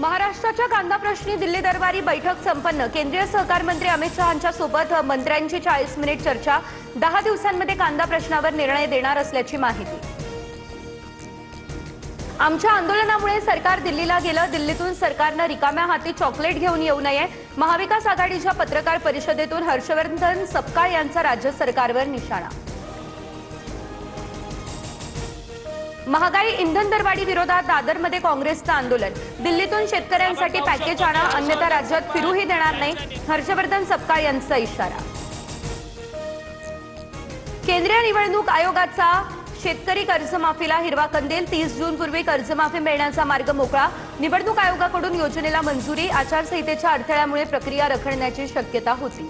महाराष्ट्राच्या कांदा प्रश्नी दिल्ली दरबारी बैठक संपन्न। केंद्रीय सहकार मंत्री अमित शहांच्या सोबत मंत्र्यांची 40 मिनिट चर्चा। 10 दिवसांमध्ये कांदा प्रश्नावर निर्णय देणार असल्याची माहिती। आमच्या आंदोलनामुळे सरकार दिल्लीला गेलं। दिल्लीतून सरकारनं रिकाम्या हाती चॉकलेट घेऊन येऊ नये। महाविकास आघाडीच्या पत्रकार परिषदेतून हर्षवर्धन सपकाळ यांचा राज्य सरकारवर निशाणा। महागाई इंधन दरवाढी विरोधात दादरमध्ये काँग्रेसचं आंदोलन। दिल्लीतून शेतकऱ्यांसाठी पॅकेज आणा, अन्यथा राज्यात फिरूही देणार नाही, हर्षवर्धन सपकाळ यांचा इशारा। केंद्रीय निवडणूक आयोगाचा शेतकरी कर्जमाफीला हिरवा कंदील। 30 जूनपूर्वी कर्जमाफी मिळण्याचा मार्ग मोकळा। निवडणूक आयोगाकडून योजनेला मंजुरी। आचारसंहितेच्या अडथळ्यामुळे प्रक्रिया रखडण्याची शक्यता होती।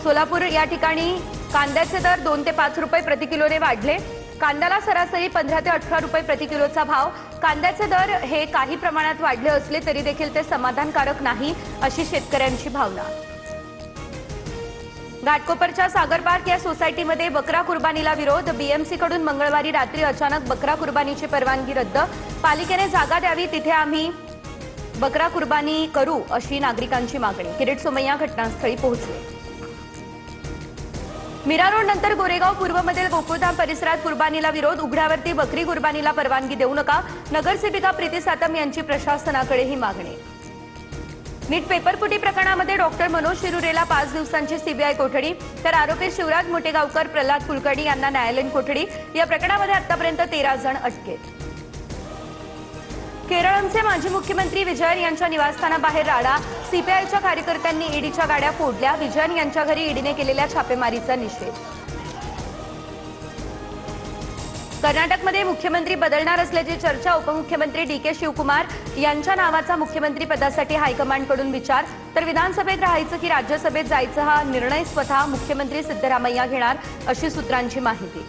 सोलापूर या ठिकाणी कांद्याचे दर 2 ते 5 रुपये प्रति किलोने वाढले। कांद्याला सरासरी 15 ते 18 रुपये प्रति किलोचा भाव। कांद्याचे दर हे काही प्रमाणात वाढले असले तरी देखील ते समाधानकारक नाही, अशी शेतकऱ्यांची भावना। घाटकोपरच्या सागर पार्क या सोसायटीमध्ये बकरा कुर्बानीला विरोध। बीएमसी कडून मंगळवारी रात्री अचानक बकरा कुर्बानीची परवानगी रद्द। पालिकेने जागा द्यावी, तिथे आम्ही बकरा कुर्बानी करू, अशी नागरिकांची मागणी। किरीट सोमय्या घटनास्थळी पोहोचले। मीरा रोड नंतर गोरेगाव पूर्वमधील गोकुळधाम परिसरात कुर्बानीला विरोध। उघड्यावरती बकरी कुर्बानीला परवानगी देऊ नका। नगरसेविका प्रीती सातम यांची प्रशासनाकडे ही मागणी। नीट पेपरफुटी प्रकरणामध्ये डॉक्टर मनोज शिरुरेला 5 दिवसांची सीबीआय कोठडी, तर आरोपी शिवराज मोटेगावकर, प्रल्हाद कुलकर्णी यांना न्यायालयीन कोठडी। या प्रकरणामध्ये आतापर्यंत 13 जण अटकेत। केरळचे माजी मुख्यमंत्री विजयन यांच्या निवासस्थानाबाहेर राडा। सीपीआयच्या कार्यकर्त्यांनी ईडीच्या गाड्या फोडल्या। विजयन यांच्या घरी ईडीने केलेल्या छापेमारीचा निषेध। कर्नाटकमध्ये मुख्यमंत्री बदलणार असल्याची चर्चा। उपमुख्यमंत्री डीके शिवकुमार यांच्या नावाचा मुख्यमंत्री पदासाठी हायकमांडकडून विचार, तर विधानसभेत राहायचं की राज्यसभेत जायचं हा निर्णय स्वतः मुख्यमंत्री सिद्धरामय्या घेणार, अशी सूत्रांची माहिती।